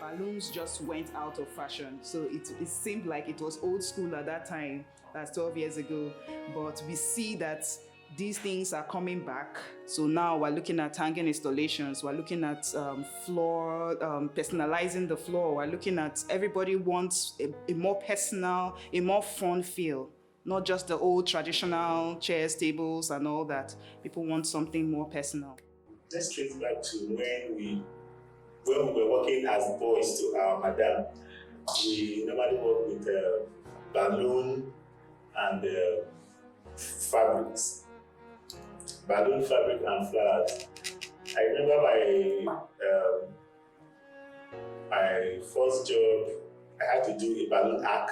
balloons just went out of fashion. So it seemed like it was old school at that time, that's 12 years ago. But we see that these things are coming back. So now we're looking at hanging installations, we're looking at floor, personalizing the floor, we're looking at everybody wants a more personal, a more fun feel. Not just the old traditional chairs, tables, and all that. People want something more personal. Let's trace back to when we were working as boys to our madam. We normally work with balloon and fabrics. Balloon, fabric, and flowers. I remember my first job, I had to do a balloon arc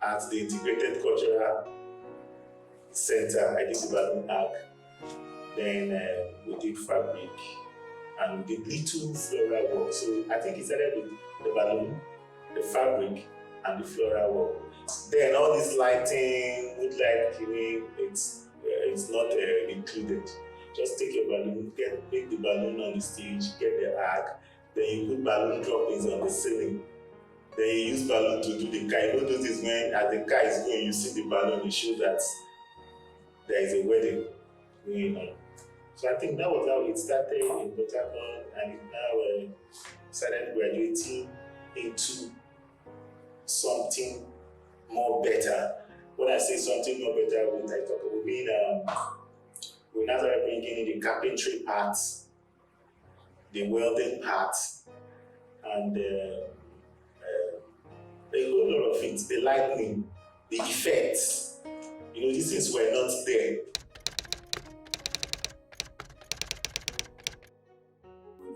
at the Integrated Cultural Center. I did the balloon arc. Then we did fabric and we did little floral work. So I think it started with the balloon, the fabric, and the floral work. Then all this lighting, wood light, it's not included. Just take your balloon, make the balloon on the stage, get the arc, then you put balloon droppings on the ceiling. Then you use balloon to do the car. You know those days when as the car is going, you see the balloon, it shows that there is a wedding going on. So I think that was how it started in Port Harcourt, and it now started graduating into something more better. When I say something more better, we now started bringing in the carpentry parts, the welding parts, and a whole lot of things, the lighting, the effects. These things were not there.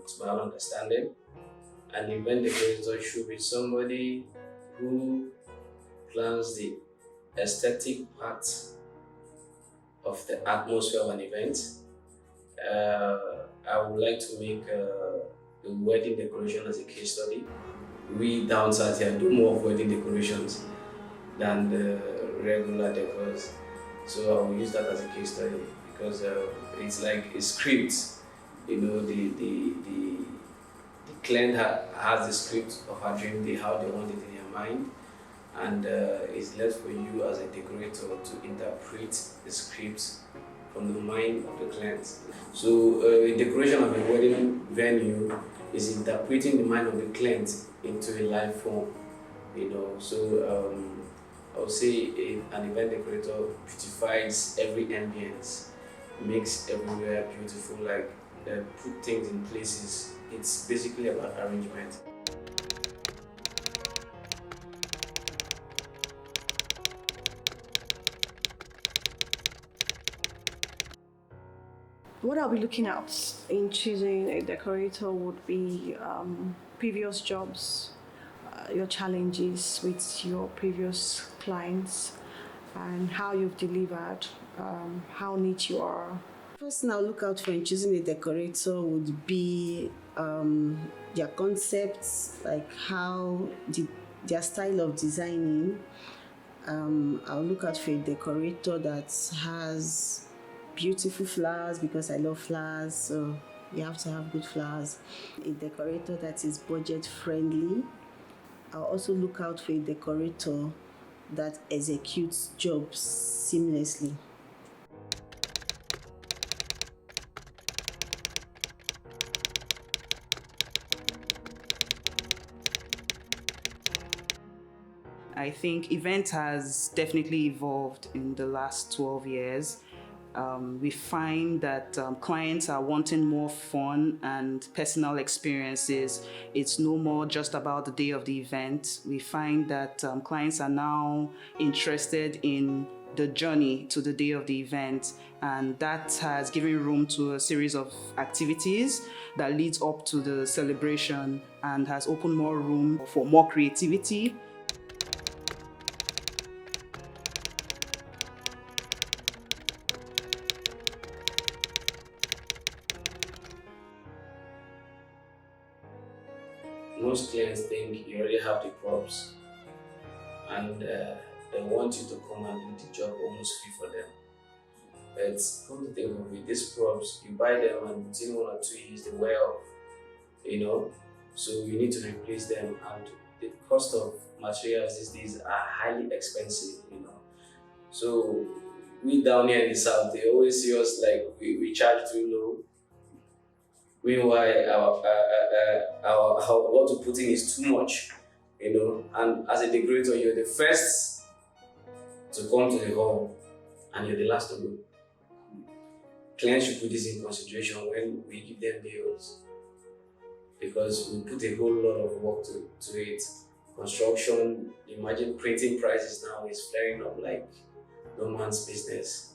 To my understanding, an event decorator should be somebody who plans the aesthetic part of the atmosphere of an event. I would like to make the wedding decoration as a case study. We down south here do more of wedding decorations than the regular decors. So I will use that as a case study because it's like a script. The client has the script of her dream, how they want it in their mind, and it's left for you as a decorator to interpret the script from the mind of the client. So a decoration of a wedding venue is interpreting the mind of the client into a live form. So I would say an event decorator beautifies every ambience, makes everywhere beautiful, put things in places. It's basically about arrangement. What I'll be looking at in choosing a decorator would be previous jobs, your challenges with your previous clients, and how you've delivered, how neat you are. First thing I'll look out for in choosing a decorator would be their concepts, like their style of designing. I'll look out for a decorator that has beautiful flowers because I love flowers, so you have to have good flowers. A decorator that is budget friendly. I'll also look out for a decorator that executes jobs seamlessly. I think event has definitely evolved in the last 12 years. We find that clients are wanting more fun and personal experiences. It's no more just about the day of the event. We find that clients are now interested in the journey to the day of the event, and that has given room to a series of activities that leads up to the celebration and has opened more room for more creativity. Most clients think you already have the props and they want you to come and do the job almost free for them. But come to think of it, these props, you buy them and within 1 or 2 years they wear off. So you need to replace them, and the cost of materials these days are highly expensive, So we down here in the south, they always see us like we charge too low. Meanwhile, our what to put in is too much, And as a decorator, you're the first to come to the hall, and you're the last to go. Clients should put this in consideration when we give them bills, because we put a whole lot of work to it. Construction, imagine printing prices now is flaring up like no man's business.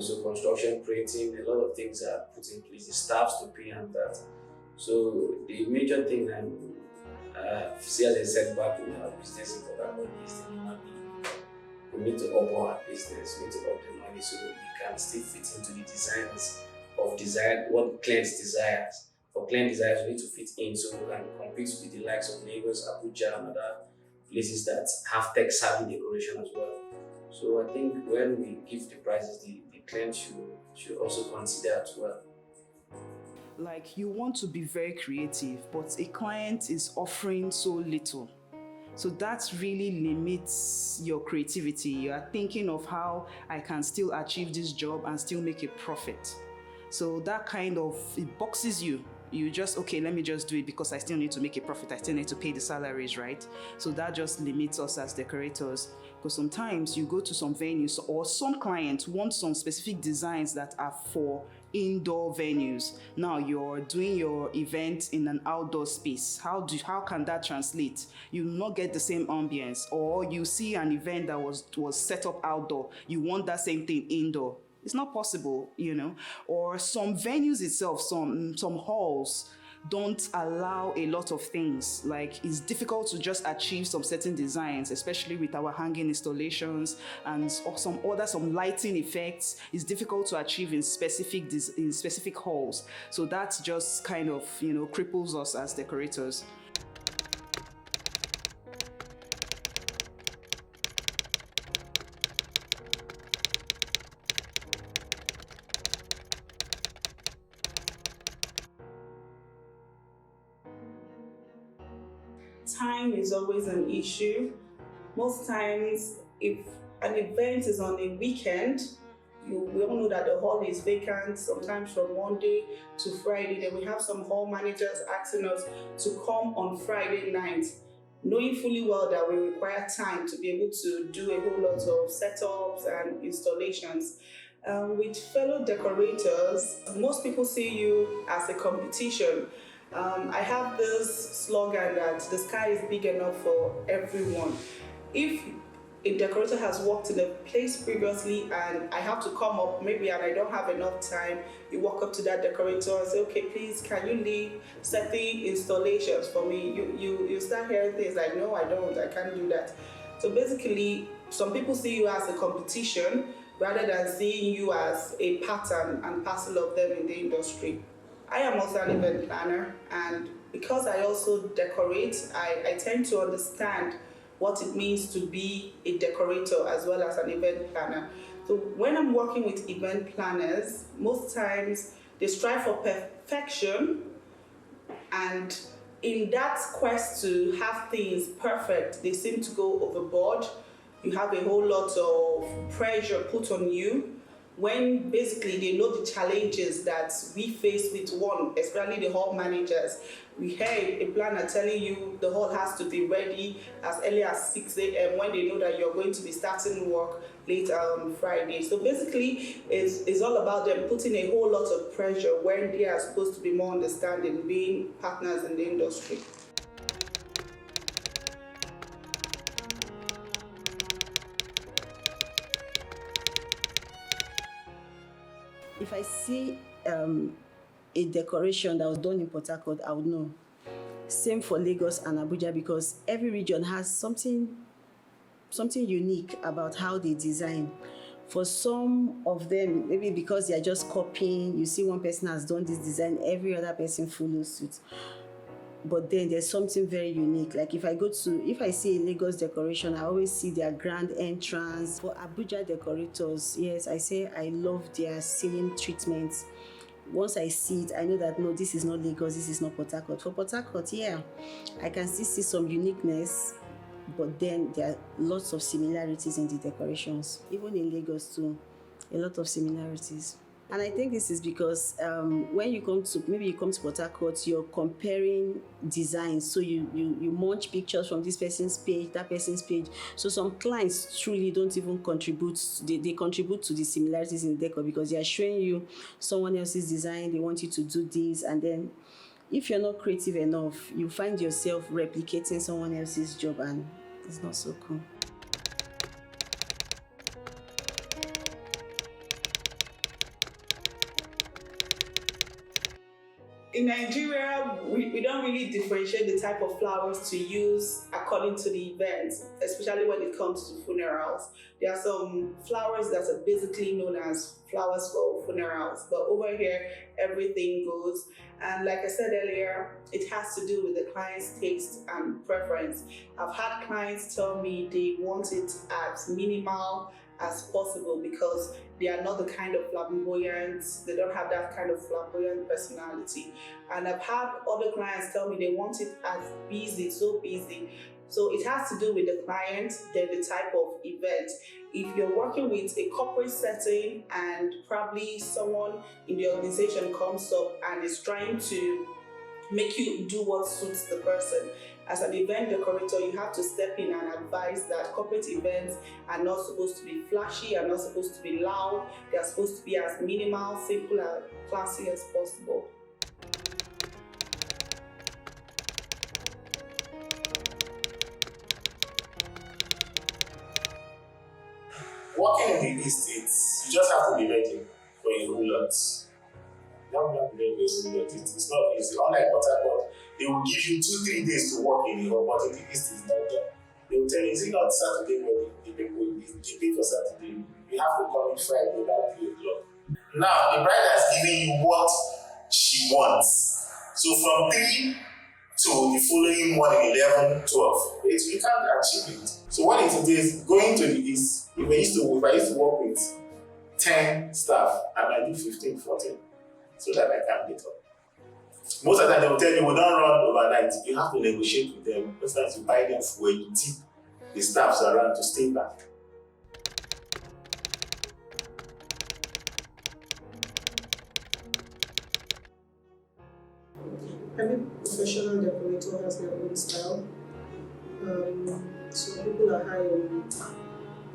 So construction, printing, a lot of things are put in place, the staffs to pay and that. So the major thing I see as a setback in our business in Port is the human being. We need to up our business, we need to up the money so that we can still fit into the designs of what clients desires. For client desires, we need to fit in so we can compete with the likes of Lagos, Abuja, and other places that have tech-savvy decoration as well. So I think when we give the prices, the client should also consider as well. Like, you want to be very creative, but a client is offering so little. So that really limits your creativity. You are thinking of how I can still achieve this job and still make a profit. So that it boxes you. You just, okay, let me just do it because I still need to make a profit. I still need to pay the salaries, right? So that just limits us as decorators. Because sometimes you go to some venues or some clients want some specific designs that are for indoor venues. Now you're doing your event in an outdoor space. How can that translate? You will not get the same ambience. Or you see an event that was set up outdoor. You want that same thing indoor. It's not possible, Or some venues itself, some halls don't allow a lot of things. Like, it's difficult to just achieve some certain designs, especially with our hanging installations and some lighting effects. It's difficult to achieve in specific halls. So that just kind of, cripples us as decorators. Time is always an issue. Most times, if an event is on a weekend, we all know that the hall is vacant, sometimes from Monday to Friday. Then we have some hall managers asking us to come on Friday night, knowing fully well that we require time to be able to do a whole lot of setups and installations. With fellow decorators, most people see you as a competition. I have this slogan that the sky is big enough for everyone. If a decorator has worked in a place previously and I have to come up maybe and I don't have enough time, you walk up to that decorator and say, okay, please, can you leave certain installations for me? You start hearing things like, no, I can't do that. So basically, some people see you as a competition rather than seeing you as a pattern and parcel of them in the industry. I am also an event planner, and because I also decorate, I tend to understand what it means to be a decorator as well as an event planner. So when I'm working with event planners, most times they strive for perfection, and in that quest to have things perfect, they seem to go overboard. You have a whole lot of pressure put on you, when basically they know the challenges that we face with one, especially the hall managers. We hear a planner telling you the hall has to be ready as early as 6 a.m. when they know that you're going to be starting work later on Friday. So basically, it's all about them putting a whole lot of pressure when they are supposed to be more understanding, being partners in the industry. If I see a decoration that was done in Port Harcourt, I would know. Same for Lagos and Abuja, because every region has something unique about how they design. For some of them, maybe because they are just copying, you see one person has done this design, every other person follows suit. But then there's something very unique. Like if I see a Lagos decoration, I always see their grand entrance. For Abuja decorators, yes, I say I love their ceiling treatments. once I see it, I know that no, this is not Lagos, this is not Port Harcourt. For Port Harcourt, yeah, I can still see some uniqueness, but then there are lots of similarities in the decorations. Even in Lagos too, a lot of similarities. And I think this is because when you come to, maybe you come to Port Harcourt, you're comparing designs. So you munch pictures from this person's page, that person's page. So some clients truly don't even contribute. They contribute to the similarities in the decor because they are showing you someone else's design. They want you to do this. And then if you're not creative enough, you find yourself replicating someone else's job, and it's not so cool. In Nigeria, we don't really differentiate the type of flowers to use according to the event, especially when it comes to funerals. There are some flowers that are basically known as flowers for funerals, but over here, everything goes. And like I said earlier, it has to do with the client's taste and preference. I've had clients tell me they want it as minimal as possible because they are not the kind of flamboyant, they don't have that kind of flamboyant personality. And I've had other clients tell me they want it as busy, so busy. So it has to do with the client, then the type of event. If you're working with a corporate setting and probably someone in the organization comes up and is trying to make you do what suits the person, as an event decorator, you have to step in and advise that corporate events are not supposed to be flashy, are not supposed to be loud. They are supposed to be as minimal, simple, and classy as possible. Working in the East, you just have to be ready for a whole lot. You have to be ready for a whole lot. It's not easy. Unlike Port Harcourt, they will give you 2-3 days to work in Europe, but in the East is not done. They will tell you, is it not Saturday morning? The people will pay for Saturday. You have to come in Friday by 3 o'clock. Now, the bride has given you what she wants. So from 3 to the following morning, 11, 12, you can't achieve it. So what it is going to the East, if I used to work with 10 staff, I might do 15, 14, so that I can get up. Most of the time, they will tell you, we don't run overnight. You have to negotiate with them. Most times, you buy them fuel, you tip the staffs around to stay back. Every professional decorator has their own style. Some people are high on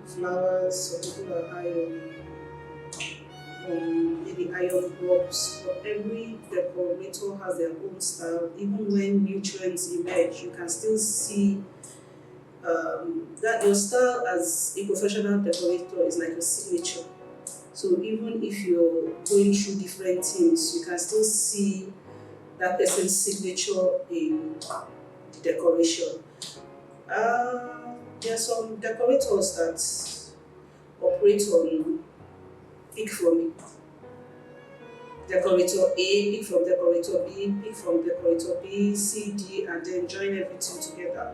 flowers, some people are high on maybe iron props, but every decorator has their own style. Even when new trends emerge, you can still see that your style as a professional decorator is like a signature. So even if you're going through different things, you can still see that person's signature in the decoration. There are some decorators that operate on pick from decorator A, pick from decorator B, pick from decorator B, C, D, and then join everything together.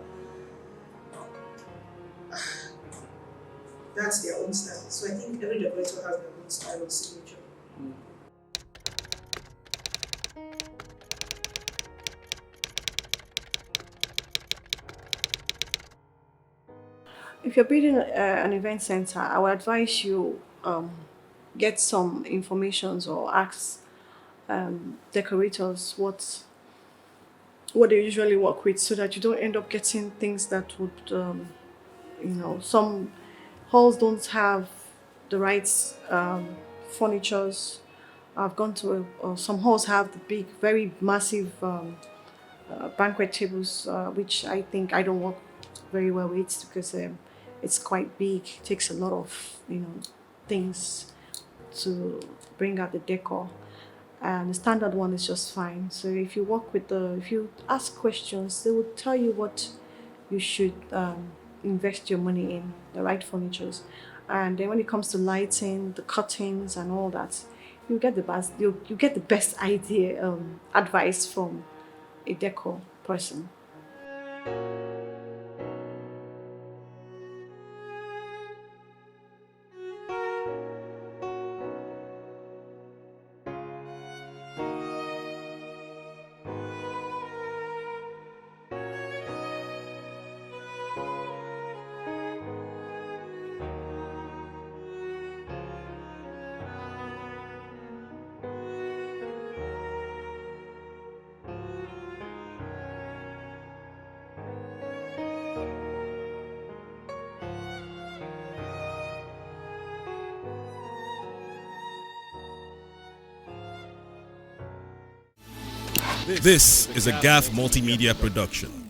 That's their own style. So I think every decorator has their own style of signature. If you're building an event center, I would advise you get some informations or ask decorators what they usually work with, so that you don't end up getting things that would some halls don't have the right furnitures. I've gone to some halls have the big, very massive banquet tables, which I think I don't work very well with because it's quite big. It takes a lot of things to bring out the decor, and the standard one is just fine. So if you work with if you ask questions, they will tell you what you should invest your money in, the right furnitures. And then when it comes to lighting, the curtains and all that, you get the best you get the best idea advice from a decor person. This is a GAF Multimedia production.